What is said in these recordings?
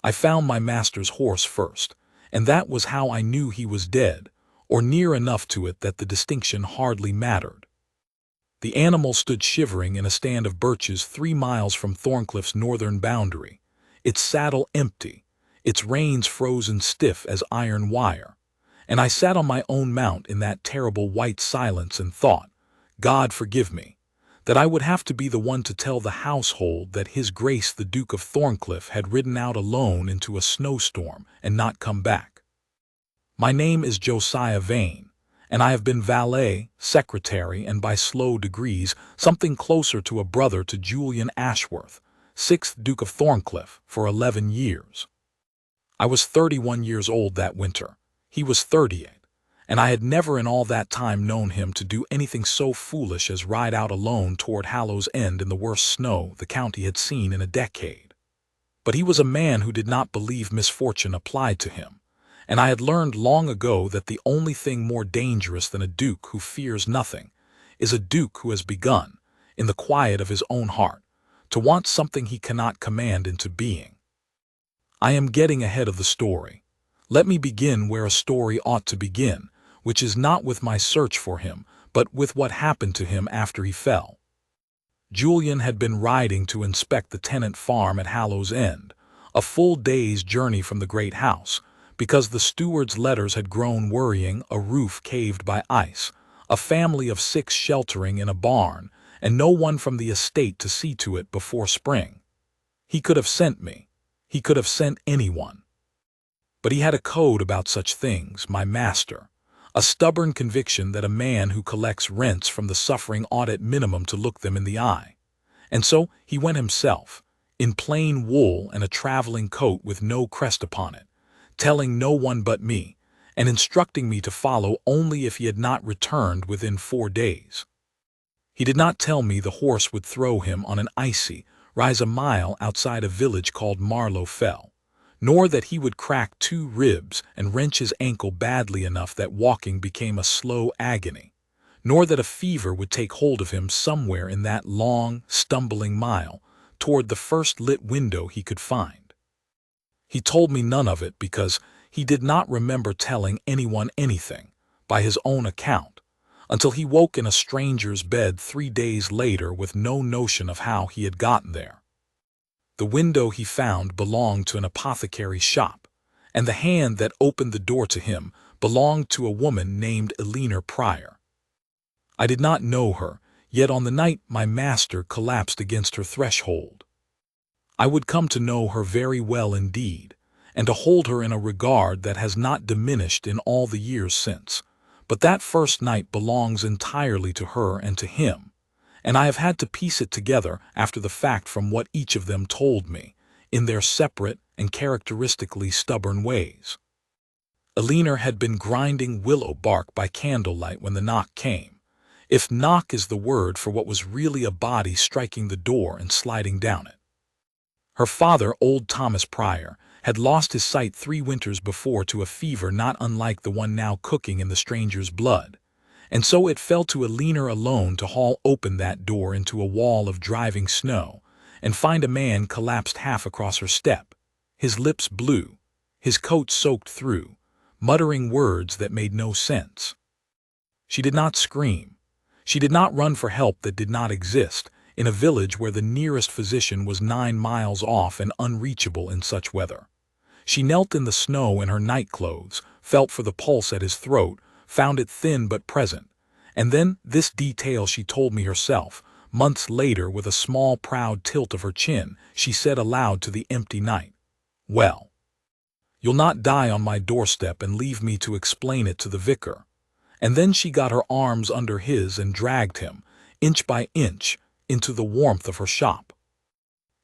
I found my master's horse first, and that was how I knew he was dead, or near enough to it that the distinction hardly mattered. The animal stood shivering in a stand of birches 3 miles from Thorncliff's northern boundary, its saddle empty, its reins frozen stiff as iron wire, and I sat on my own mount in that terrible white silence and thought, God forgive me, that I would have to be the one to tell the household that His Grace the Duke of Thorncliff had ridden out alone into a snowstorm and not come back. My name is Josiah Vane, and I have been valet, secretary, and by slow degrees something closer to a brother to Julian Ashworth, 6th Duke of Thorncliff, for 11 years. I was 31 years old that winter. He was 38, and I had never in all that time known him to do anything so foolish as ride out alone toward Hallow's End in the worst snow the county had seen in a decade. But he was a man who did not believe misfortune applied to him, and I had learned long ago that the only thing more dangerous than a duke who fears nothing is a duke who has begun, in the quiet of his own heart, to want something he cannot command into being. I am getting ahead of the story. Let me begin where a story ought to begin, which is not with my search for him, but with what happened to him after he fell. Julian had been riding to inspect the tenant farm at Hallow's End, a full day's journey from the great house, because the steward's letters had grown worrying, a roof caved by ice, a family of 6 sheltering in a barn, and no one from the estate to see to it before spring. He could have sent me. He could have sent anyone. But he had a code about such things, my master, a stubborn conviction that a man who collects rents from the suffering ought at minimum to look them in the eye. And so he went himself, in plain wool and a traveling coat with no crest upon it, telling no one but me, and instructing me to follow only if he had not returned within 4 days. He did not tell me the horse would throw him on an icy, rise a mile outside a village called Marlow Fell, nor that he would crack 2 ribs and wrench his ankle badly enough that walking became a slow agony, nor that a fever would take hold of him somewhere in that long, stumbling mile toward the first lit window he could find. He told me none of it because he did not remember telling anyone anything, by his own account, until he woke in a stranger's bed 3 days later with no notion of how he had gotten there. The window he found belonged to an apothecary shop, and the hand that opened the door to him belonged to a woman named Eleanor Pryor. I did not know her, yet on the night my master collapsed against her threshold. I would come to know her very well indeed, and to hold her in a regard that has not diminished in all the years since, but that first night belongs entirely to her and to him, and I have had to piece it together after the fact from what each of them told me, in their separate and characteristically stubborn ways. Eleanor had been grinding willow bark by candlelight when the knock came, if knock is the word for what was really a body striking the door and sliding down it. Her father, old Thomas Pryor, had lost his sight 3 winters before to a fever not unlike the one now cooking in the stranger's blood, and so it fell to Eleanor alone to haul open that door into a wall of driving snow and find a man collapsed half across her step, his lips blue, his coat soaked through, muttering words that made no sense. She did not scream. She did not run for help that did not exist, in a village where the nearest physician was 9 miles off and unreachable in such weather. She knelt in the snow in her nightclothes, felt for the pulse at his throat, found it thin but present, and then this detail she told me herself, months later with a small proud tilt of her chin, she said aloud to the empty night, "Well, you'll not die on my doorstep and leave me to explain it to the vicar." And then she got her arms under his and dragged him, inch by inch, into the warmth of her shop.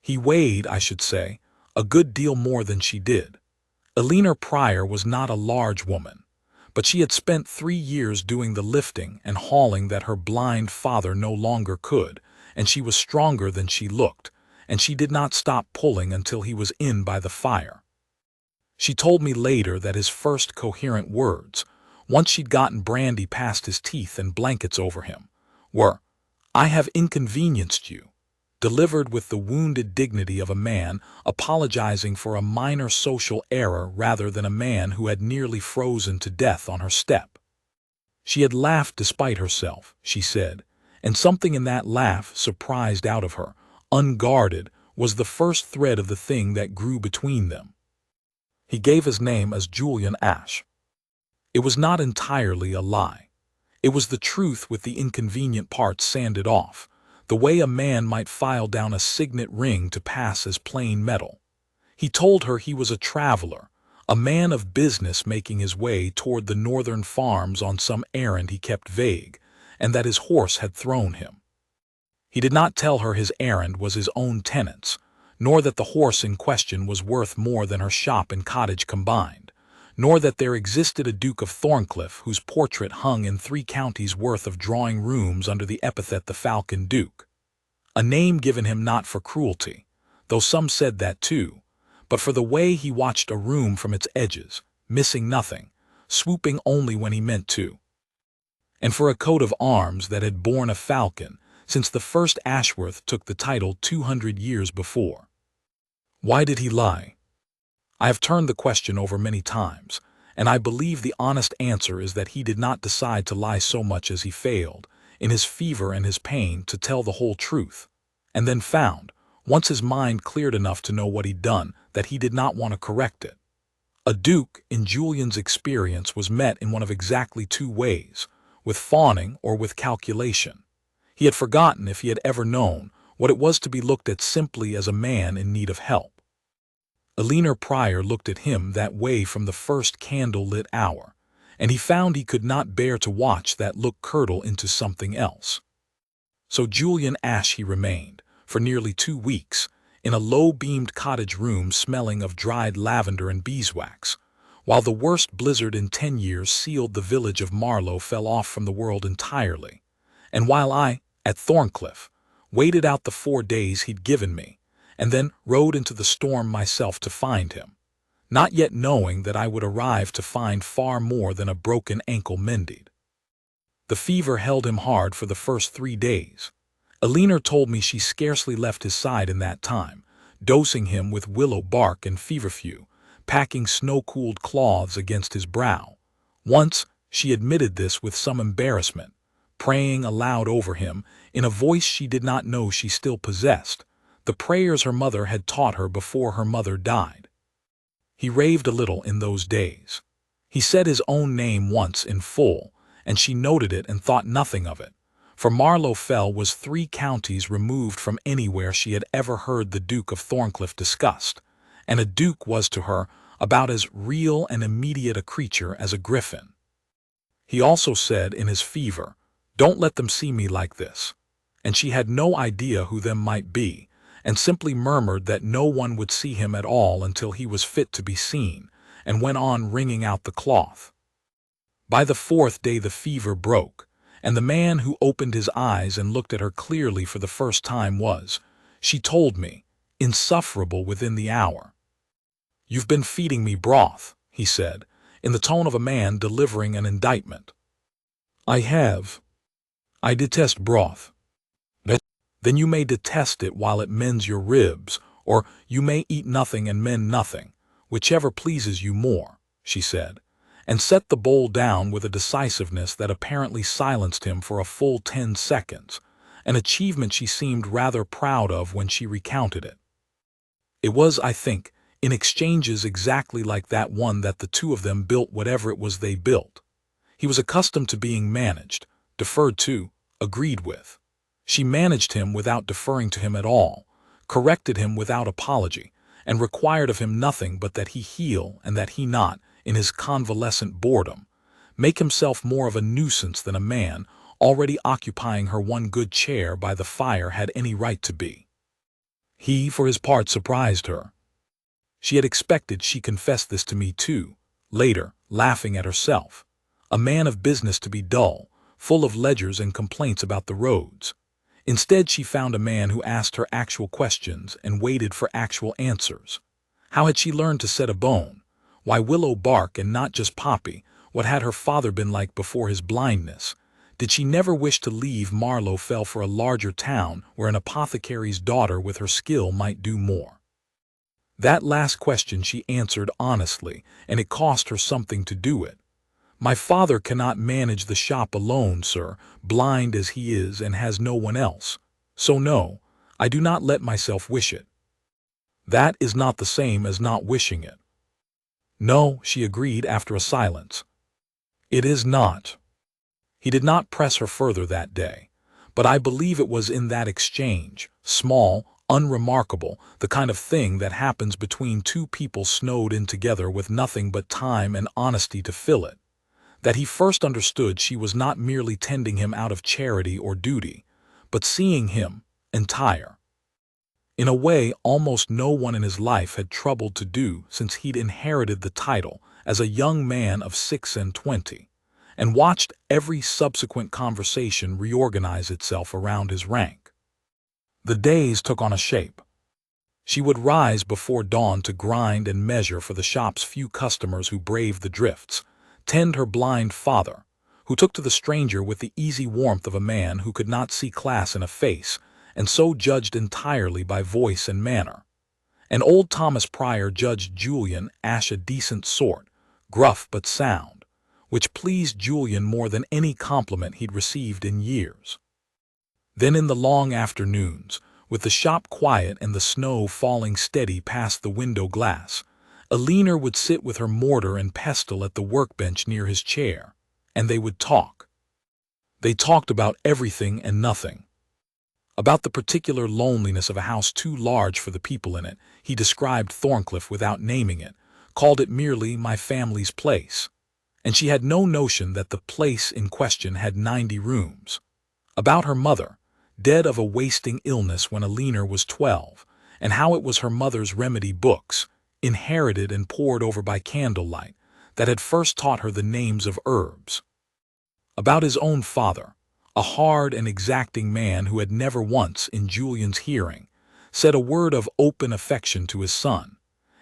He weighed, I should say, a good deal more than she did. Eleanor Pryor was not a large woman, but she had spent 3 years doing the lifting and hauling that her blind father no longer could, and she was stronger than she looked, and she did not stop pulling until he was in by the fire. She told me later that his first coherent words, once she'd gotten brandy past his teeth and blankets over him, were, "I have inconvenienced you. delivered with the wounded dignity of a man apologizing for a minor social error rather than a man who had nearly frozen to death on her step. She had laughed despite herself, she said, and something in that laugh surprised out of her, unguarded, was the first thread of the thing that grew between them. He gave his name as Julian Ash. It was not entirely a lie. It was the truth with the inconvenient parts sanded off, the way a man might file down a signet ring to pass as plain metal. He told her he was a traveler, a man of business making his way toward the northern farms on some errand he kept vague, and that his horse had thrown him. He did not tell her his errand was his own tenant's, nor that the horse in question was worth more than her shop and cottage combined, nor that there existed a Duke of Thorncliffe whose portrait hung in 3 counties' worth of drawing rooms under the epithet the Falcon Duke. A name given him not for cruelty, though some said that too, but for the way he watched a room from its edges, missing nothing, swooping only when he meant to. And for a coat of arms that had borne a falcon, since the first Ashworth took the title 200 years before. Why did he lie? I have turned the question over many times, and I believe the honest answer is that he did not decide to lie so much as he failed, in his fever and his pain, to tell the whole truth, and then found, once his mind cleared enough to know what he'd done, that he did not want to correct it. A duke, in Julian's experience, was met in one of exactly 2 ways, with fawning or with calculation. He had forgotten, if he had ever known, what it was to be looked at simply as a man in need of help. Eleanor Pryor looked at him that way from the first candle-lit hour, and he found he could not bear to watch that look curdle into something else. So Julian Ash he remained, for nearly 2 weeks, in a low-beamed cottage room smelling of dried lavender and beeswax, while the worst blizzard in 10 years sealed the village of Marlow fell off from the world entirely, and while I, at Thorncliffe, waited out the 4 days he'd given me, and then rode into the storm myself to find him, not yet knowing that I would arrive to find far more than a broken ankle mended. The fever held him hard for the first 3 days. Eleanor told me she scarcely left his side in that time, dosing him with willow bark and feverfew, packing snow-cooled cloths against his brow. Once she admitted this with some embarrassment, praying aloud over him in a voice she did not know she still possessed, the prayers her mother had taught her before her mother died. He raved a little in those days. He said his own name once in full, and she noted it and thought nothing of it, for Marlow Fell was 3 counties removed from anywhere she had ever heard the Duke of Thorncliffe discussed, and a duke was to her about as real and immediate a creature as a griffin. He also said in his fever, "Don't let them see me like this," and she had no idea who them might be, and simply murmured that no one would see him at all until he was fit to be seen, and went on wringing out the cloth. By the 4th day the fever broke, and the man who opened his eyes and looked at her clearly for the first time was, she told me, insufferable within the hour. "You've been feeding me broth," he said, in the tone of a man delivering an indictment. "I have. I detest broth." "Then you may detest it while it mends your ribs, or you may eat nothing and mend nothing, whichever pleases you more," she said, and set the bowl down with a decisiveness that apparently silenced him for a full 10 seconds, an achievement she seemed rather proud of when she recounted it. It was, I think, in exchanges exactly like that one that the 2 of them built whatever it was they built. He was accustomed to being managed, deferred to, agreed with. She managed him without deferring to him at all, corrected him without apology, and required of him nothing but that he heal and that he not, in his convalescent boredom, make himself more of a nuisance than a man already occupying her one good chair by the fire had any right to be. He, for his part, surprised her. She had expected, she confessed this to me too, later, laughing at herself, a man of business to be dull, full of ledgers and complaints about the roads. Instead, she found a man who asked her actual questions and waited for actual answers. How had she learned to set a bone? Why willow bark and not just poppy? What had her father been like before his blindness? Did she never wish to leave Marlowe fell for a larger town where an apothecary's daughter with her skill might do more? That last question she answered honestly, and it cost her something to do it. My father cannot manage the shop alone, sir, blind as he is and has no one else. So no, I do not let myself wish it. That is not the same as not wishing it. No, she agreed after a silence. It is not. He did not press her further that day, but I believe it was in that exchange, small, unremarkable, the kind of thing that happens between two people snowed in together with nothing but time and honesty to fill it, that he first understood she was not merely tending him out of charity or duty, but seeing him entire. In a way almost no one in his life had troubled to do since he'd inherited the title as a young man of 26, and watched every subsequent conversation reorganize itself around his rank. The days took on a shape. She would rise before dawn to grind and measure for the shop's few customers who braved the drifts, tend her blind father, who took to the stranger with the easy warmth of a man who could not see class in a face, and so judged entirely by voice and manner. And old Thomas Pryor judged Julian Ash a decent sort, gruff but sound, which pleased Julian more than any compliment he'd received in years. Then in the long afternoons, with the shop quiet and the snow falling steady past the window glass, Eleanor would sit with her mortar and pestle at the workbench near his chair, and they would talk. They talked about everything and nothing. About the particular loneliness of a house too large for the people in it, he described Thorncliffe without naming it, called it merely my family's place, and she had no notion that the place in question had 90 rooms. About her mother, dead of a wasting illness when Eleanor was 12, and how it was her mother's remedy books, inherited and pored over by candlelight, that had first taught her the names of herbs. About his own father, a hard and exacting man who had never once, in Julian's hearing, said a word of open affection to his son,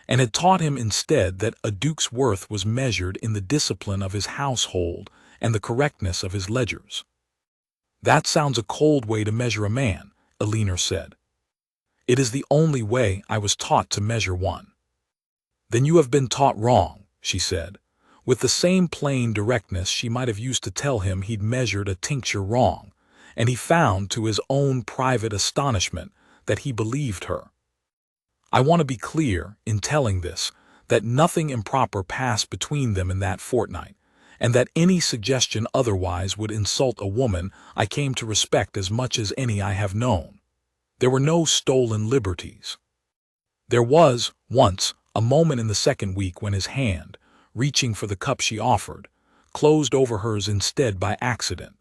and had taught him instead that a duke's worth was measured in the discipline of his household and the correctness of his ledgers. That sounds a cold way to measure a man, Eleanor said. It is the only way I was taught to measure one. Then you have been taught wrong, she said, with the same plain directness she might have used to tell him he'd measured a tincture wrong, and he found to his own private astonishment that he believed her. I want to be clear, in telling this, that nothing improper passed between them in that fortnight, and that any suggestion otherwise would insult a woman I came to respect as much as any I have known. There were no stolen liberties. There was, once, a moment in the second week when his hand, reaching for the cup she offered, closed over hers instead by accident,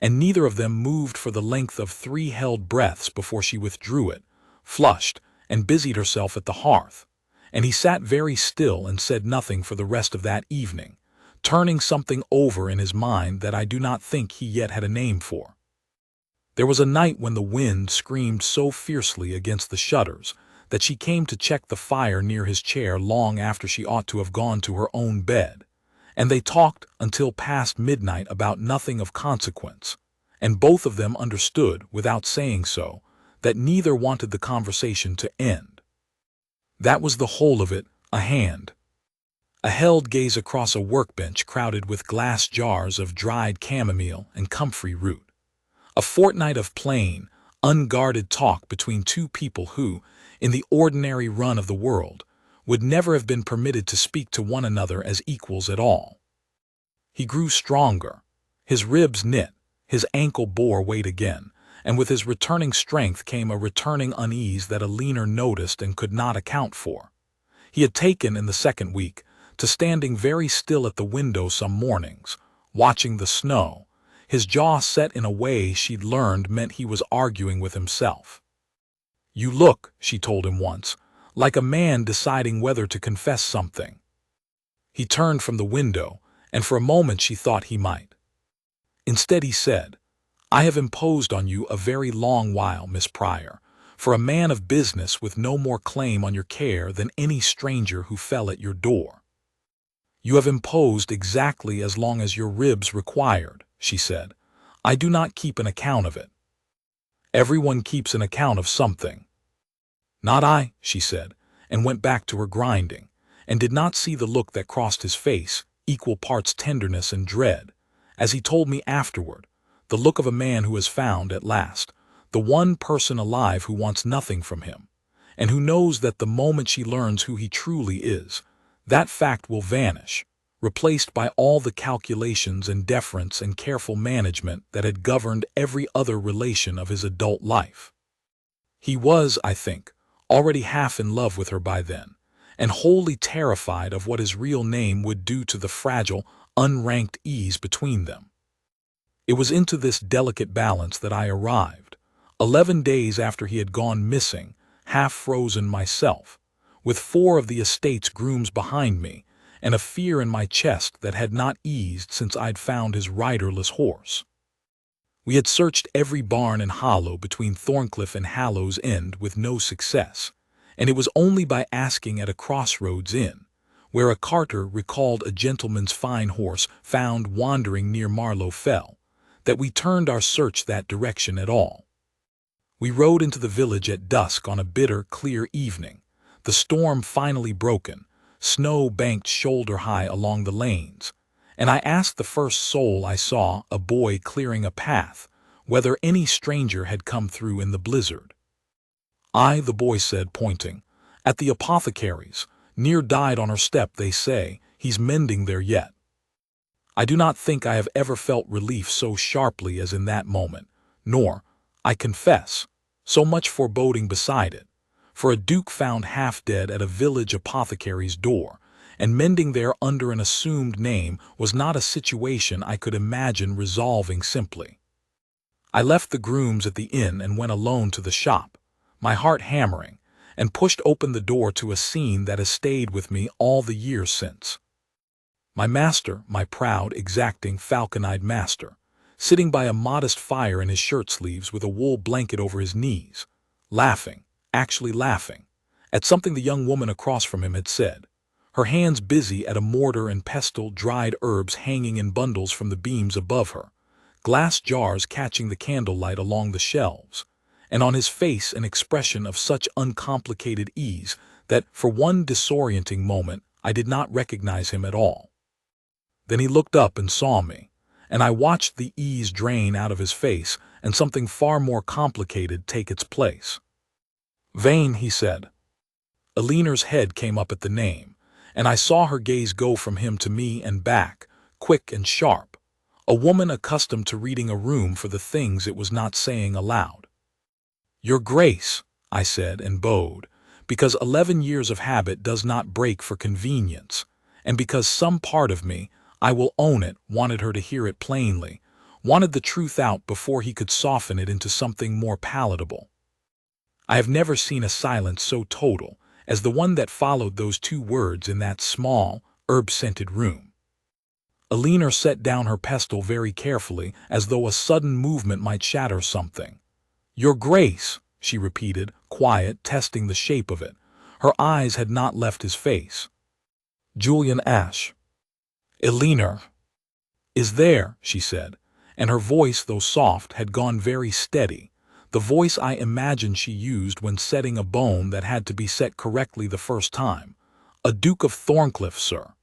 and neither of them moved for the length of 3 held breaths before she withdrew it, flushed, and busied herself at the hearth, and he sat very still and said nothing for the rest of that evening, turning something over in his mind that I do not think he yet had a name for. There was a night when the wind screamed so fiercely against the shutters that she came to check the fire near his chair long after she ought to have gone to her own bed, and they talked until past midnight about nothing of consequence, and both of them understood, without saying so, that neither wanted the conversation to end. That was the whole of it, a hand. A held gaze across a workbench crowded with glass jars of dried chamomile and comfrey root. A fortnight of plain, unguarded talk between two people who, in the ordinary run of the world, would never have been permitted to speak to one another as equals at all. He grew stronger. His ribs knit, his ankle bore weight again, and with his returning strength came a returning unease that Eleanor noticed and could not account for. He had taken, in the second week, to standing very still at the window some mornings, watching the snow, his jaw set in a way she'd learned meant he was arguing with himself. "You look," she told him once, "like a man deciding whether to confess something." He turned from the window, and for a moment she thought he might. Instead he said, "I have imposed on you a very long while, Miss Pryor, for a man of business with no more claim on your care than any stranger who fell at your door." "You have imposed exactly as long as your ribs required," she said. I do not keep an account of it. Everyone keeps an account of something. Not I, she said, and went back to her grinding, and did not see the look that crossed his face, equal parts tenderness and dread, as he told me afterward, the look of a man who has found, at last, the one person alive who wants nothing from him, and who knows that the moment she learns who he truly is, that fact will vanish, replaced by all the calculations and deference and careful management that had governed every other relation of his adult life. He was, I think, already half in love with her by then, and wholly terrified of what his real name would do to the fragile, unranked ease between them. It was into this delicate balance that I arrived, 11 days after he had gone missing, half frozen myself, with 4 of the estate's grooms behind me, and a fear in my chest that had not eased since I'd found his riderless horse. We had searched every barn and hollow between Thorncliffe and Hallow's End with no success, and it was only by asking at a crossroads inn, where a carter recalled a gentleman's fine horse found wandering near Marlow Fell, that we turned our search that direction at all. We rode into the village at dusk on a bitter, clear evening, the storm finally broken, snow banked shoulder-high along the lanes, and I asked the first soul I saw, a boy clearing a path, whether any stranger had come through in the blizzard. "I," the boy said, pointing, "at the apothecary's, near died on her step, they say, he's mending there yet." I do not think I have ever felt relief so sharply as in that moment, nor, I confess, so much foreboding beside it, for a duke found half dead at a village apothecary's door, and mending there under an assumed name was not a situation I could imagine resolving simply. I left the grooms at the inn and went alone to the shop, my heart hammering, and pushed open the door to a scene that has stayed with me all the years since. My master, my proud, exacting, falcon-eyed master, sitting by a modest fire in his shirt-sleeves with a wool blanket over his knees, laughing, actually laughing, at something the young woman across from him had said, her hands busy at a mortar and pestle, dried herbs hanging in bundles from the beams above her, glass jars catching the candlelight along the shelves, and on his face an expression of such uncomplicated ease that for one disorienting moment I did not recognize him at all. Then he looked up and saw me, and I watched the ease drain out of his face and something far more complicated take its place. "Vane," he said. Eleanor's head came up at the name, and I saw her gaze go from him to me and back, quick and sharp, a woman accustomed to reading a room for the things it was not saying aloud. "Your Grace," I said and bowed, because 11 years of habit does not break for convenience, and because some part of me, I will own it, wanted her to hear it plainly, wanted the truth out before he could soften it into something more palatable. I have never seen a silence so total as the one that followed those 2 words in that small, herb-scented room. Eleanor set down her pestle very carefully, as though a sudden movement might shatter something. "Your Grace," she repeated, quiet, testing the shape of it. Her eyes had not left his face. "Julian Ash." "Eleanor." "Is there," she said, and her voice, though soft, had gone very steady, the voice I imagined she used when setting a bone that had to be set correctly the first time. "A Duke of Thorncliffe, sir."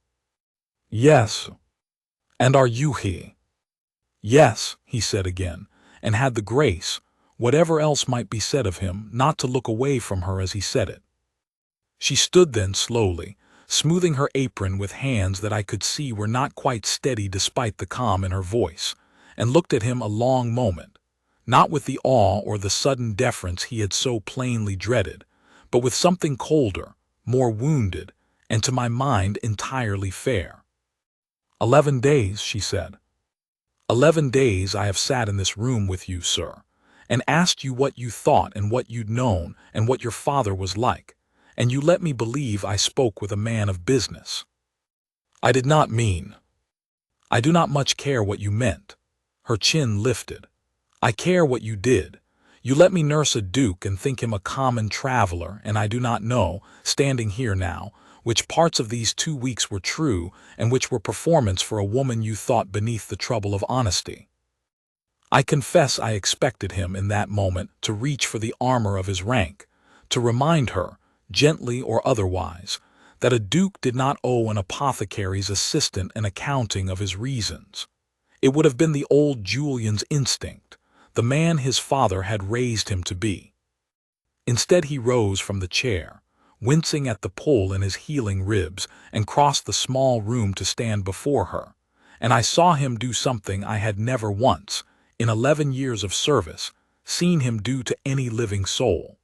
"Yes." "And are you he?" "Yes," he said again, and had the grace, whatever else might be said of him, not to look away from her as he said it. She stood then slowly, smoothing her apron with hands that I could see were not quite steady despite the calm in her voice, and looked at him a long moment, not with the awe or the sudden deference he had so plainly dreaded, but with something colder, more wounded, and to my mind entirely fair. 11 days, she said. 11 days I have sat in this room with you, sir, and asked you what you thought and what you'd known and what your father was like, and you let me believe I spoke with a man of business. I did not mean. I do not much care what you meant." Her chin lifted. "I care what you did. You let me nurse a duke and think him a common traveler, and I do not know, standing here now, which parts of these 2 weeks were true and which were performance for a woman you thought beneath the trouble of honesty. I confess I expected him in that moment to reach for the armor of his rank, to remind her, gently or otherwise, that a duke did not owe an apothecary's assistant an accounting of his reasons. It would have been the old Julian's instinct, the man his father had raised him to be. Instead he rose from the chair, wincing at the pull in his healing ribs, and crossed the small room to stand before her, and I saw him do something I had never once, in 11 years of service, seen him do to any living soul.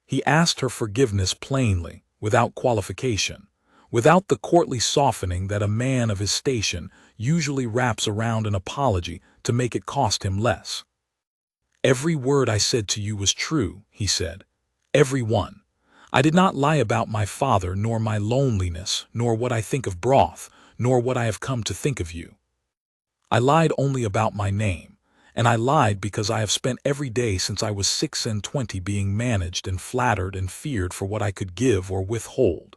He asked her forgiveness plainly, without qualification, without the courtly softening that a man of his station usually wraps around an apology to make it cost him less. "Every word I said to you was true," he said. "Every one. I did not lie about my father, nor my loneliness, nor what I think of broth, nor what I have come to think of you. I lied only about my name, and I lied because I have spent every day since I was 26 being managed and flattered and feared for what I could give or withhold.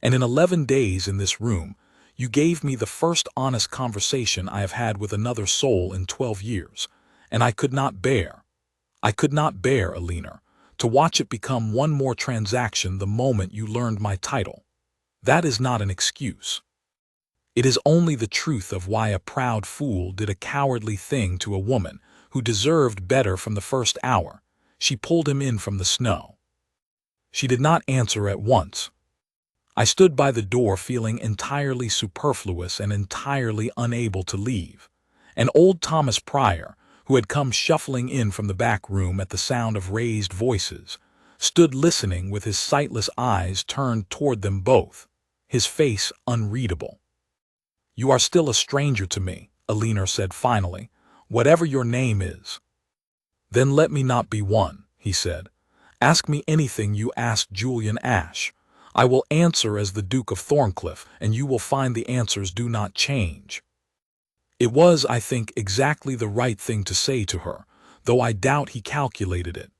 And in 11 days in this room, you gave me the first honest conversation I have had with another soul in 12 years, and I could not bear, Alina, to watch it become one more transaction the moment you learned my title. That is not an excuse. It is only the truth of why a proud fool did a cowardly thing to a woman who deserved better from the first hour. She pulled him in from the snow." She did not answer at once. I stood by the door feeling entirely superfluous and entirely unable to leave. And old Thomas Pryor, who had come shuffling in from the back room at the sound of raised voices, stood listening with his sightless eyes turned toward them both, his face unreadable. "You are still a stranger to me," Alina said finally, "whatever your name is." "Then let me not be one," he said. "Ask me anything you asked Julian Ash. I will answer as the Duke of Thorncliffe, and you will find the answers do not change." It was, I think, exactly the right thing to say to her, though I doubt he calculated it.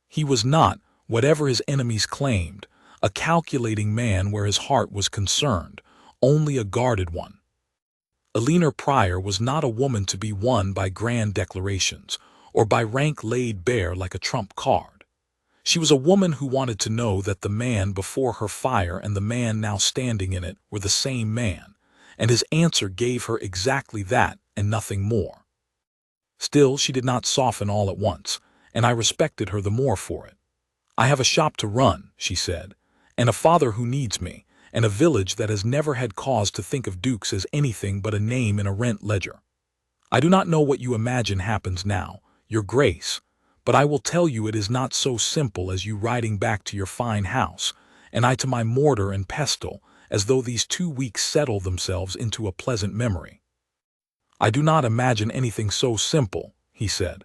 He was not, whatever his enemies claimed, a calculating man where his heart was concerned, only a guarded one. Alina Pryor was not a woman to be won by grand declarations, or by rank laid bare like a trump card. She was a woman who wanted to know that the man before her fire and the man now standing in it were the same man, and his answer gave her exactly that and nothing more. Still, she did not soften all at once, and I respected her the more for it. "I have a shop to run," she said, "and a father who needs me, and a village that has never had cause to think of dukes as anything but a name in a rent ledger. I do not know what you imagine happens now, your grace, but I will tell you it is not so simple as you riding back to your fine house, and I to my mortar and pestle, as though these 2 weeks settle themselves into a pleasant memory." "I do not imagine anything so simple," he said.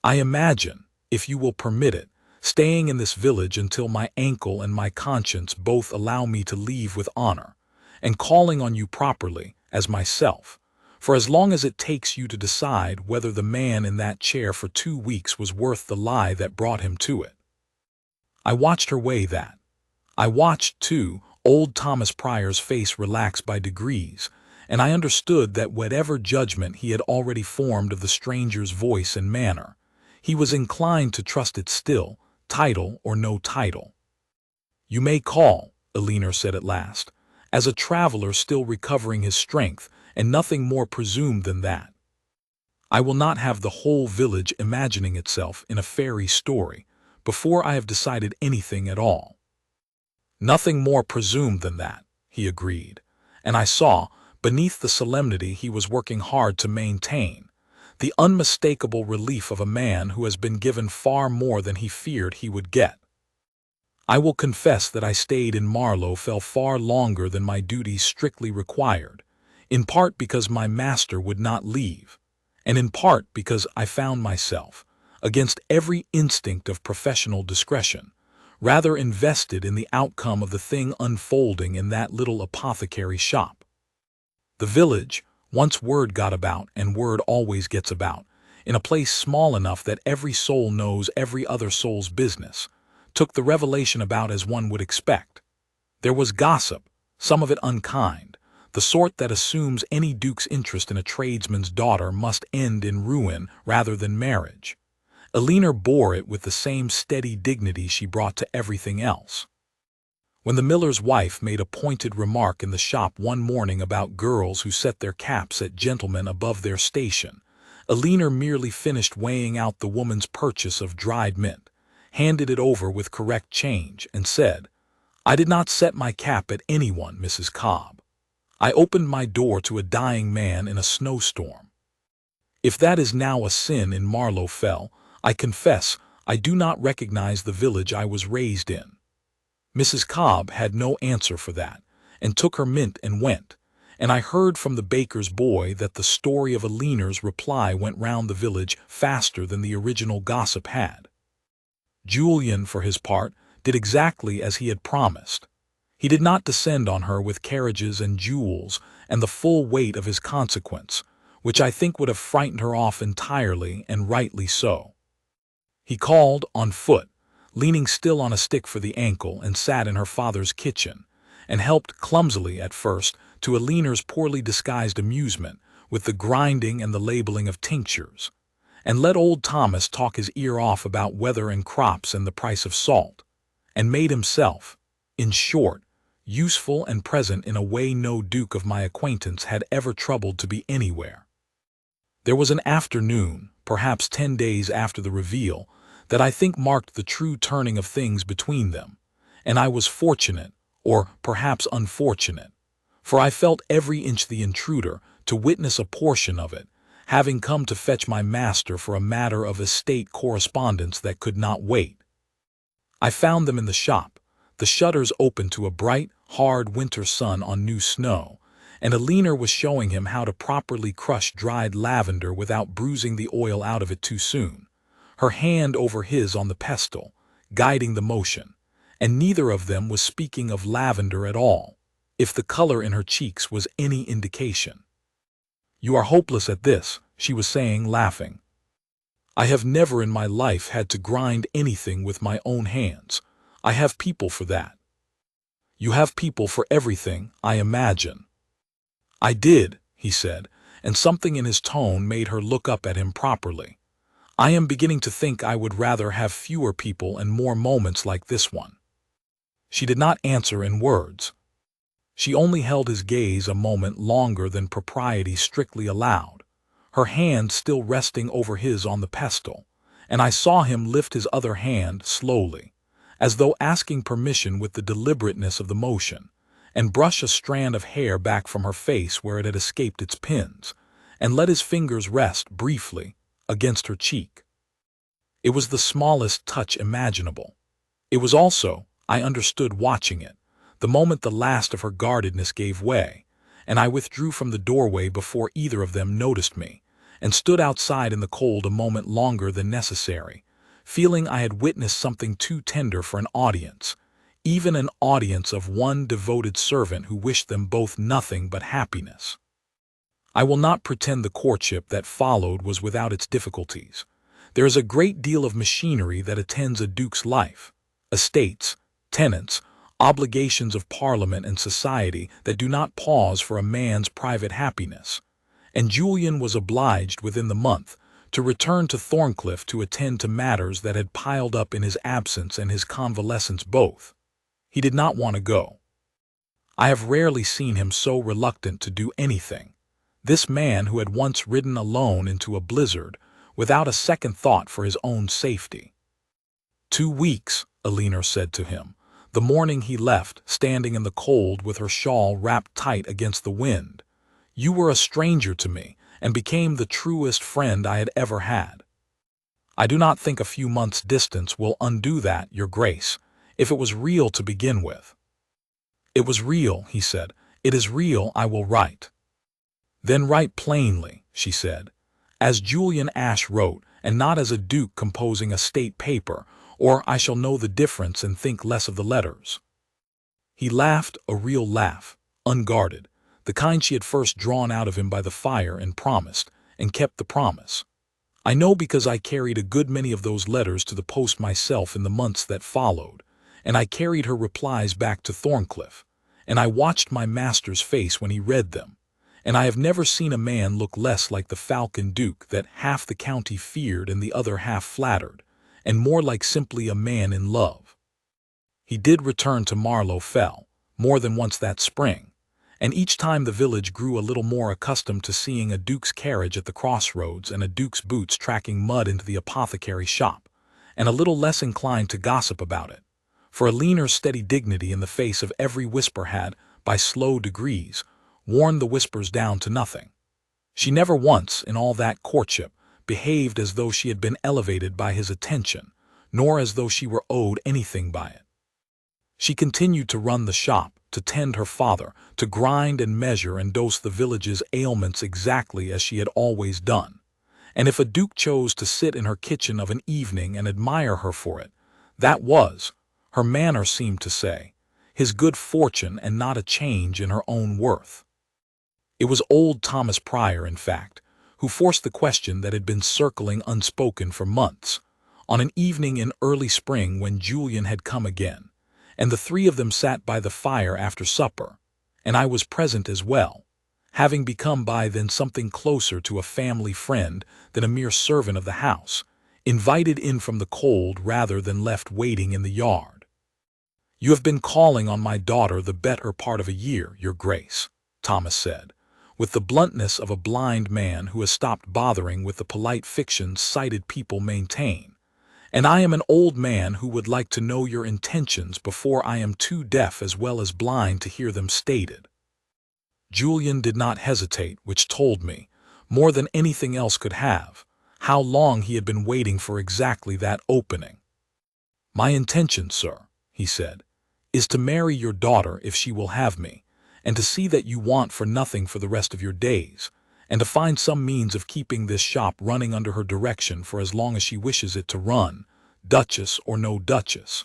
"I imagine, if you will permit it, staying in this village until my ankle and my conscience both allow me to leave with honor, and calling on you properly, as myself, for as long as it takes you to decide whether the man in that chair for 2 weeks was worth the lie that brought him to it." I watched her weigh that. I watched, too, old Thomas Pryor's face relax by degrees, and I understood that whatever judgment he had already formed of the stranger's voice and manner, he was inclined to trust it still, title or no title. "You may call," Alina said at last, "as a traveler still recovering his strength, and nothing more presumed than that. I will not have the whole village imagining itself in a fairy story before I have decided anything at all." "Nothing more presumed than that," he agreed, and I saw, beneath the solemnity he was working hard to maintain, the unmistakable relief of a man who has been given far more than he feared he would get. I will confess that I stayed in Marlow far longer than my duties strictly required, in part because my master would not leave, and in part because I found myself, against every instinct of professional discretion, rather invested in the outcome of the thing unfolding in that little apothecary shop. The village, once word got about, and word always gets about, in a place small enough that every soul knows every other soul's business, took the revelation about as one would expect. There was gossip, some of it unkind, the sort that assumes any duke's interest in a tradesman's daughter must end in ruin rather than marriage. Alina bore it with the same steady dignity she brought to everything else. When the miller's wife made a pointed remark in the shop one morning about girls who set their caps at gentlemen above their station, Alina merely finished weighing out the woman's purchase of dried mint, handed it over with correct change, and said, "I did not set my cap at anyone, Mrs. Cobb. I opened my door to a dying man in a snowstorm. If that is now a sin in Marlow Fell, I confess I do not recognize the village I was raised in." Mrs. Cobb had no answer for that, and took her mint and went, and I heard from the baker's boy that the story of Alina's reply went round the village faster than the original gossip had. Julian, for his part, did exactly as he had promised. He did not descend on her with carriages and jewels and the full weight of his consequence, which I think would have frightened her off entirely, and rightly so. He called on foot, leaning still on a stick for the ankle, and sat in her father's kitchen, and helped clumsily at first to Alina's poorly disguised amusement with the grinding and the labeling of tinctures, and let old Thomas talk his ear off about weather and crops and the price of salt, and made himself, in short, useful and present in a way no duke of my acquaintance had ever troubled to be anywhere. There was an afternoon, perhaps 10 days after the reveal, that I think marked the true turning of things between them, and I was fortunate, or perhaps unfortunate, for I felt every inch the intruder to witness a portion of it, having come to fetch my master for a matter of estate correspondence that could not wait. I found them in the shop, the shutters open to a bright, hard winter sun on new snow, and Alina was showing him how to properly crush dried lavender without bruising the oil out of it too soon, her hand over his on the pestle, guiding the motion, and neither of them was speaking of lavender at all, if the color in her cheeks was any indication. "You are hopeless at this," she was saying, laughing. "I have never in my life had to grind anything with my own hands. I have people for that." "You have people for everything, I imagine." "I did," he said, and something in his tone made her look up at him properly. "I am beginning to think I would rather have fewer people and more moments like this one." She did not answer in words. She only held his gaze a moment longer than propriety strictly allowed, her hand still resting over his on the pestle, and I saw him lift his other hand slowly, as though asking permission with the deliberateness of the motion, and brush a strand of hair back from her face where it had escaped its pins, and let his fingers rest briefly against her cheek. It was the smallest touch imaginable. It was also, I understood watching it, the moment the last of her guardedness gave way, and I withdrew from the doorway before either of them noticed me, and stood outside in the cold a moment longer than necessary, feeling I had witnessed something too tender for an audience, even an audience of one devoted servant who wished them both nothing but happiness. I will not pretend the courtship that followed was without its difficulties. There is a great deal of machinery that attends a duke's life, estates, tenants, obligations of Parliament and society that do not pause for a man's private happiness, and Julian was obliged within the month to return to Thorncliffe to attend to matters that had piled up in his absence and his convalescence both. He did not want to go. I have rarely seen him so reluctant to do anything, this man who had once ridden alone into a blizzard without a second thought for his own safety. 2 weeks, Alina said to him, the morning he left, standing in the cold with her shawl wrapped tight against the wind. "You were a stranger to me, and became the truest friend I had ever had. I do not think a few months' distance will undo that, your grace, if it was real to begin with." "It was real," he said. "It is real, I will write." "Then write plainly," she said, "as Julian Ash wrote, and not as a duke composing a state paper, or I shall know the difference and think less of the letters." He laughed, a real laugh, unguarded, the kind she had first drawn out of him by the fire, and promised, and kept the promise. I know because I carried a good many of those letters to the post myself in the months that followed, and I carried her replies back to Thorncliffe, and I watched my master's face when he read them, and I have never seen a man look less like the Falcon Duke that half the county feared and the other half flattered, and more like simply a man in love. He did return to Marlow Fell, more than once that spring, and each time the village grew a little more accustomed to seeing a duke's carriage at the crossroads and a duke's boots tracking mud into the apothecary shop, and a little less inclined to gossip about it, for Alina's steady dignity in the face of every whisper had, by slow degrees, worn the whispers down to nothing. She never once, in all that courtship, behaved as though she had been elevated by his attention, nor as though she were owed anything by it. She continued to run the shop, to tend her father, to grind and measure and dose the village's ailments exactly as she had always done. And if a duke chose to sit in her kitchen of an evening and admire her for it, that was, her manner seemed to say, his good fortune and not a change in her own worth. It was old Thomas Pryor, in fact, who forced the question that had been circling unspoken for months, on an evening in early spring when Julian had come again, and the three of them sat by the fire after supper, and I was present as well, having become by then something closer to a family friend than a mere servant of the house, invited in from the cold rather than left waiting in the yard. "You have been calling on my daughter the better part of a year, your grace," Thomas said, with the bluntness of a blind man who has stopped bothering with the polite fictions sighted people maintain. "And I am an old man who would like to know your intentions before I am too deaf as well as blind to hear them stated." Julian did not hesitate, which told me, more than anything else could have, how long he had been waiting for exactly that opening. "My intention, sir," he said, "is to marry your daughter if she will have me, and to see that you want for nothing for the rest of your days, and to find some means of keeping this shop running under her direction for as long as she wishes it to run, duchess or no duchess,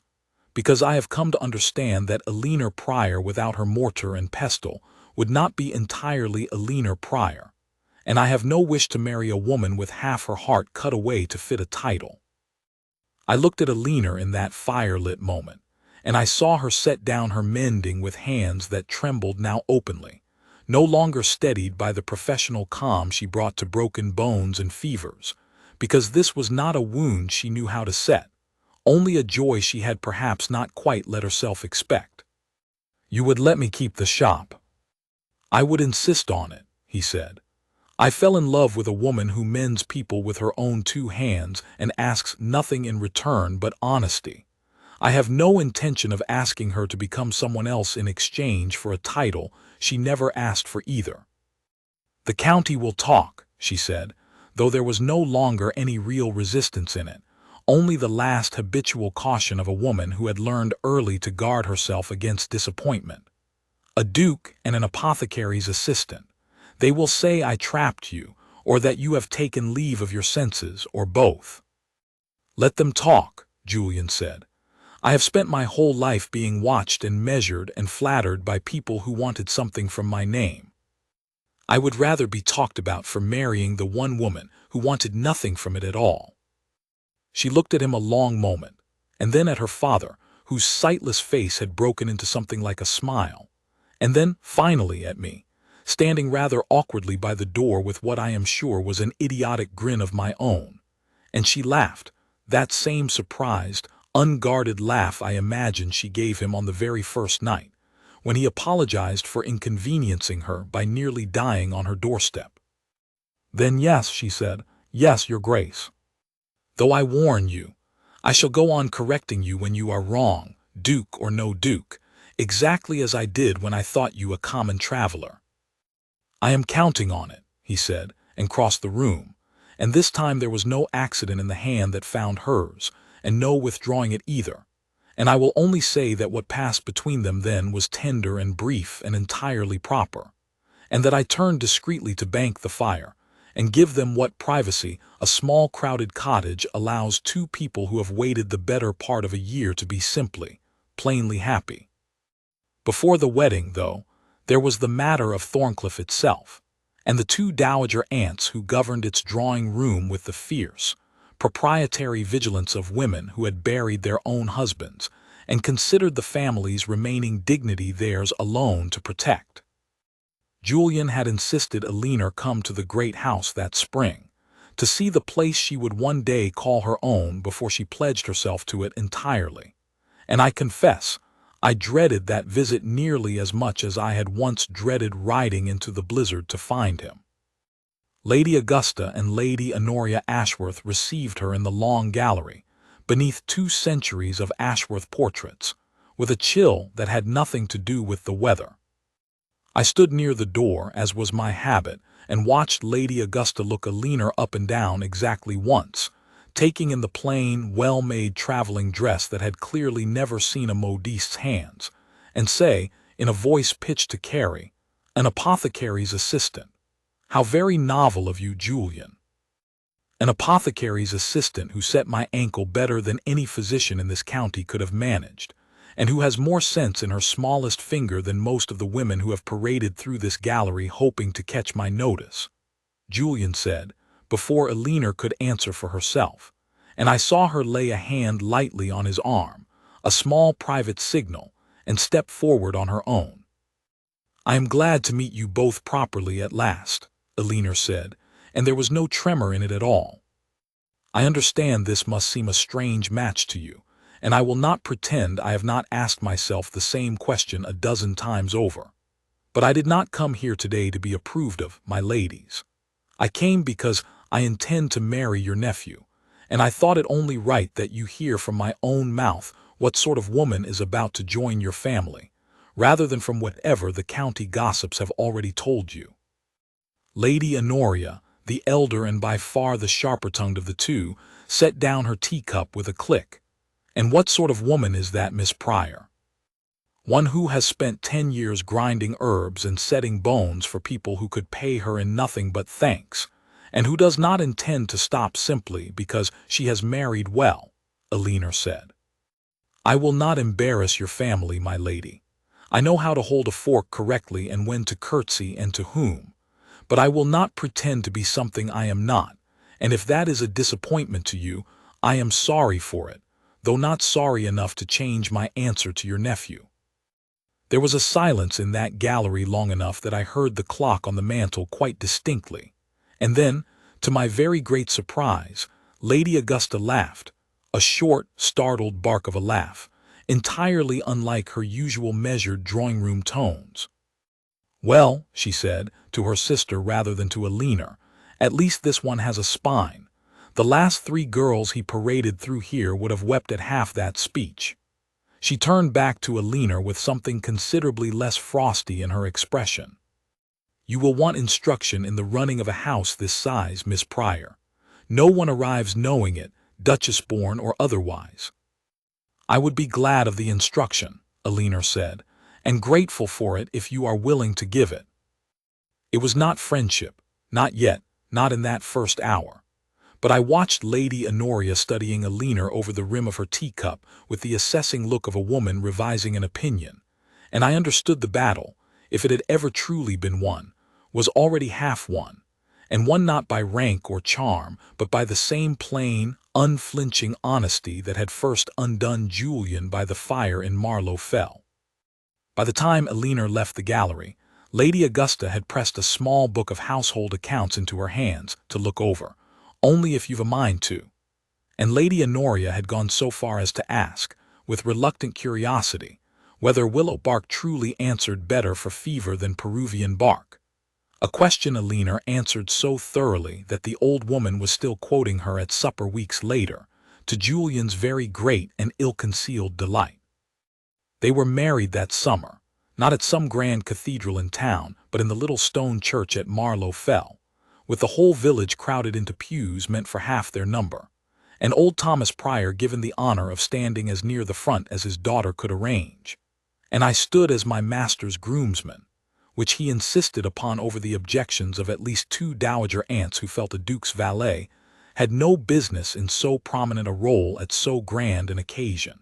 because I have come to understand that Alina Pryor without her mortar and pestle would not be entirely Alina Pryor, and I have no wish to marry a woman with half her heart cut away to fit a title." I looked at Alina in that fire-lit moment, and I saw her set down her mending with hands that trembled now openly, no longer steadied by the professional calm she brought to broken bones and fevers, because this was not a wound she knew how to set, only a joy she had perhaps not quite let herself expect. "You would let me keep the shop?" "I would insist on it," he said. "I fell in love with a woman who mends people with her own two hands and asks nothing in return but honesty. I have no intention of asking her to become someone else in exchange for a title she never asked for either." "The county will talk," she said, though there was no longer any real resistance in it, only the last habitual caution of a woman who had learned early to guard herself against disappointment. "A duke and an apothecary's assistant. They will say I trapped you, or that you have taken leave of your senses, or both." "Let them talk," Julian said. "I have spent my whole life being watched and measured and flattered by people who wanted something from my name. I would rather be talked about for marrying the one woman who wanted nothing from it at all." She looked at him a long moment, and then at her father, whose sightless face had broken into something like a smile, and then, finally, at me, standing rather awkwardly by the door with what I am sure was an idiotic grin of my own, and she laughed, that same surprised, unguarded laugh I imagined she gave him on the very first night, when he apologized for inconveniencing her by nearly dying on her doorstep. "Then yes," she said, "yes, your grace. Though I warn you, I shall go on correcting you when you are wrong, duke or no duke, exactly as I did when I thought you a common traveler." "I am counting on it," he said, and crossed the room, and this time there was no accident in the hand that found hers, and no withdrawing it either, and I will only say that what passed between them then was tender and brief and entirely proper, and that I turned discreetly to bank the fire, and give them what privacy a small crowded cottage allows two people who have waited the better part of a year to be simply, plainly happy. Before the wedding, though, there was the matter of Thorncliffe itself, and the two dowager aunts who governed its drawing-room with the fierce, proprietary vigilance of women who had buried their own husbands, and considered the family's remaining dignity theirs alone to protect. Julian had insisted Alina come to the great house that spring, to see the place she would one day call her own before she pledged herself to it entirely. And I confess, I dreaded that visit nearly as much as I had once dreaded riding into the blizzard to find him. Lady Augusta and Lady Honoria Ashworth received her in the long gallery, beneath 2 centuries of Ashworth portraits, with a chill that had nothing to do with the weather. I stood near the door, as was my habit, and watched Lady Augusta look Alina up and down exactly once, taking in the plain, well-made traveling dress that had clearly never seen a modiste's hands, and say, in a voice pitched to Carrie, "An apothecary's assistant. How very novel of you, Julian." An apothecary's assistant who set my ankle better than any physician in this county could have managed, and who has more sense in her smallest finger than most of the women who have paraded through this gallery hoping to catch my notice, Julian said, before Alina could answer for herself, and I saw her lay a hand lightly on his arm, a small private signal, and step forward on her own. "I am glad to meet you both properly at last," Alina said, and there was no tremor in it at all. "I understand this must seem a strange match to you, and I will not pretend I have not asked myself the same question a dozen times over. But I did not come here today to be approved of, my ladies. I came because I intend to marry your nephew, and I thought it only right that you hear from my own mouth what sort of woman is about to join your family, rather than from whatever the county gossips have already told you." Lady Honoria, the elder and by far the sharper-tongued of the two, set down her teacup with a click. "And what sort of woman is that, Miss Pryor?" "One who has spent 10 years grinding herbs and setting bones for people who could pay her in nothing but thanks, and who does not intend to stop simply because she has married well," Alina said. "I will not embarrass your family, my lady. I know how to hold a fork correctly and when to curtsy and to whom, but I will not pretend to be something I am not, and if that is a disappointment to you, I am sorry for it, though not sorry enough to change my answer to your nephew." There was a silence in that gallery long enough that I heard the clock on the mantel quite distinctly, and then, to my very great surprise, Lady Augusta laughed, a short, startled bark of a laugh, entirely unlike her usual measured drawing-room tones. "Well," she said, to her sister rather than to Alina, "at least this one has a spine. The last 3 girls he paraded through here would have wept at half that speech." She turned back to Alina with something considerably less frosty in her expression. "You will want instruction in the running of a house this size, Miss Pryor. No one arrives knowing it, Duchess-born or otherwise." "I would be glad of the instruction," Alina said, "and grateful for it if you are willing to give it." It was not friendship, not yet, not in that first hour. But I watched Lady Honoria studying Alina over the rim of her teacup with the assessing look of a woman revising an opinion, and I understood the battle, if it had ever truly been won, was already half won, and won not by rank or charm, but by the same plain, unflinching honesty that had first undone Julian by the fire in Marlow Fell. By the time Alina left the gallery, Lady Augusta had pressed a small book of household accounts into her hands to look over, "Only if you've a mind to," and Lady Honoria had gone so far as to ask, with reluctant curiosity, whether willow bark truly answered better for fever than Peruvian bark, a question Alina answered so thoroughly that the old woman was still quoting her at supper weeks later, to Julian's very great and ill-concealed delight. They were married that summer, not at some grand cathedral in town, but in the little stone church at Marlow Fell, with the whole village crowded into pews meant for half their number, and old Thomas Pryor given the honor of standing as near the front as his daughter could arrange. And I stood as my master's groomsman, which he insisted upon over the objections of at least 2 dowager aunts who felt a duke's valet had no business in so prominent a role at so grand an occasion.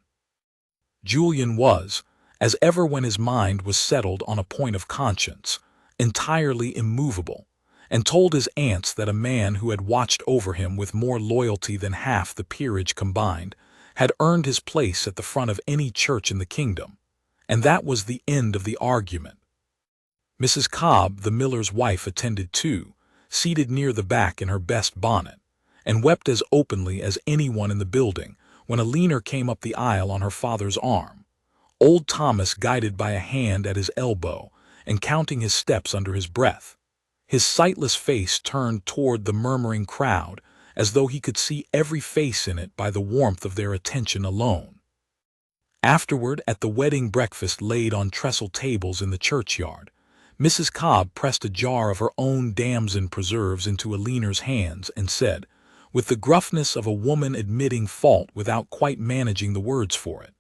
Julian was, as ever when his mind was settled on a point of conscience, entirely immovable, and told his aunts that a man who had watched over him with more loyalty than half the peerage combined had earned his place at the front of any church in the kingdom, and that was the end of the argument. Mrs. Cobb, the miller's wife, attended too, seated near the back in her best bonnet, and wept as openly as anyone in the building when a leaner came up the aisle on her father's arm, old Thomas guided by a hand at his elbow and counting his steps under his breath, his sightless face turned toward the murmuring crowd as though he could see every face in it by the warmth of their attention alone. Afterward, at the wedding breakfast laid on trestle tables in the churchyard, Mrs. Cobb pressed a jar of her own damson preserves into a leaner's hands and said, with the gruffness of a woman admitting fault without quite managing the words for it,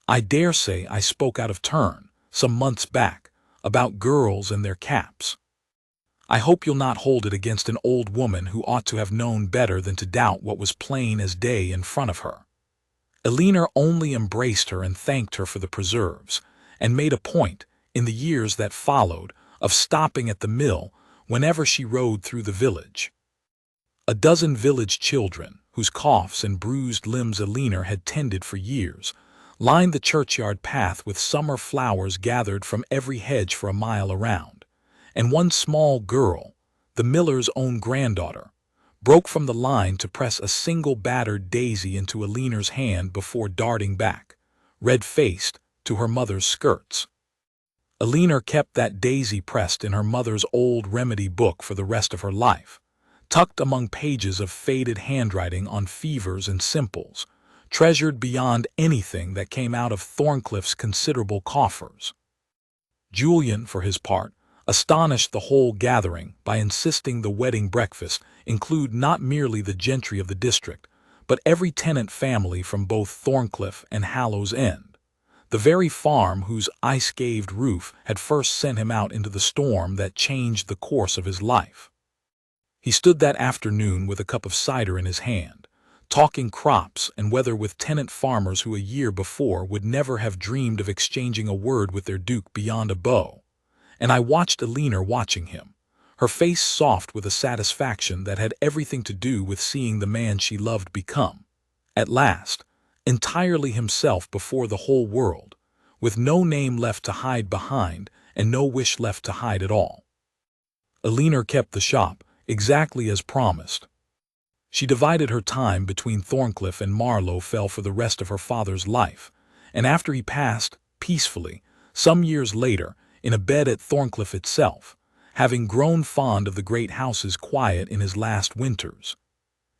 "I dare say I spoke out of turn, some months back, about girls and their caps. I hope you'll not hold it against an old woman who ought to have known better than to doubt what was plain as day in front of her." Eleanor only embraced her and thanked her for the preserves, and made a point, in the years that followed, of stopping at the mill whenever she rode through the village. A dozen village children, whose coughs and bruised limbs Eleanor had tended for years, lined the churchyard path with summer flowers gathered from every hedge for a mile around, and one small girl, the miller's own granddaughter, broke from the line to press a single battered daisy into Eleanor's hand before darting back, red-faced, to her mother's skirts. Eleanor kept that daisy pressed in her mother's old remedy book for the rest of her life, tucked among pages of faded handwriting on fevers and simples, treasured beyond anything that came out of Thorncliffe's considerable coffers. Julian, for his part, astonished the whole gathering by insisting the wedding breakfast include not merely the gentry of the district, but every tenant family from both Thorncliffe and Hallow's End, the very farm whose ice-gaved roof had first sent him out into the storm that changed the course of his life. He stood that afternoon with a cup of cider in his hand, talking crops and weather with tenant farmers who a year before would never have dreamed of exchanging a word with their duke beyond a bow, and I watched Eleanor watching him, her face soft with a satisfaction that had everything to do with seeing the man she loved become, at last, entirely himself before the whole world, with no name left to hide behind and no wish left to hide at all. Eleanor kept the shop, exactly as promised. She divided her time between Thorncliffe and Marlow Fell for the rest of her father's life, and after he passed, peacefully, some years later, in a bed at Thorncliffe itself, having grown fond of the great house's quiet in his last winters,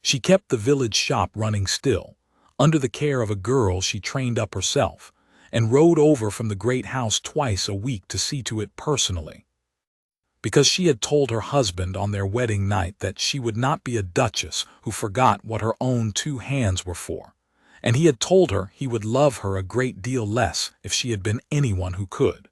she kept the village shop running still, under the care of a girl she trained up herself, and rode over from the great house twice a week to see to it personally. Because she had told her husband on their wedding night that she would not be a duchess who forgot what her own two hands were for, and he had told her he would love her a great deal less if she had been anyone who could.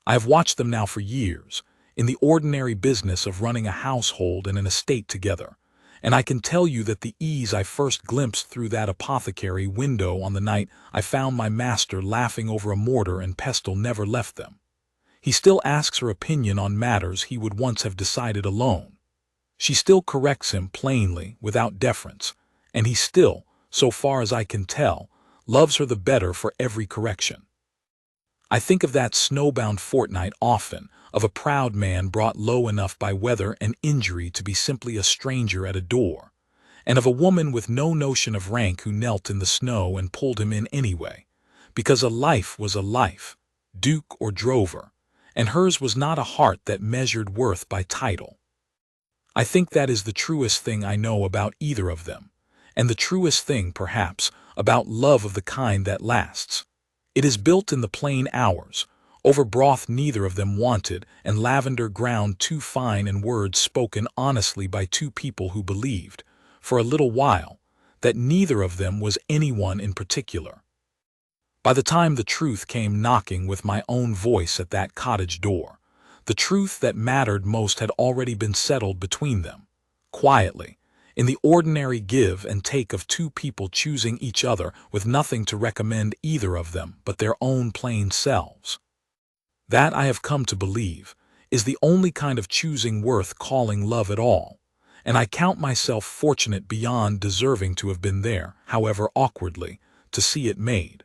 I have watched them now for years, in the ordinary business of running a household and an estate together, and I can tell you that the ease I first glimpsed through that apothecary window on the night I found my master laughing over a mortar and pestle never left them. He still asks her opinion on matters he would once have decided alone. She still corrects him plainly, without deference, and he still, so far as I can tell, loves her the better for every correction. I think of that snowbound fortnight often, of a proud man brought low enough by weather and injury to be simply a stranger at a door, and of a woman with no notion of rank who knelt in the snow and pulled him in anyway, because a life was a life, duke or drover, and hers was not a heart that measured worth by title. I think that is the truest thing I know about either of them, and the truest thing, perhaps, about love of the kind that lasts. It is built in the plain hours, over broth neither of them wanted, and lavender ground too fine, and words spoken honestly by two people who believed, for a little while, that neither of them was anyone in particular. By the time the truth came knocking with my own voice at that cottage door, the truth that mattered most had already been settled between them, quietly, in the ordinary give and take of two people choosing each other with nothing to recommend either of them but their own plain selves. That, I have come to believe, is the only kind of choosing worth calling love at all, and I count myself fortunate beyond deserving to have been there, however awkwardly, to see it made.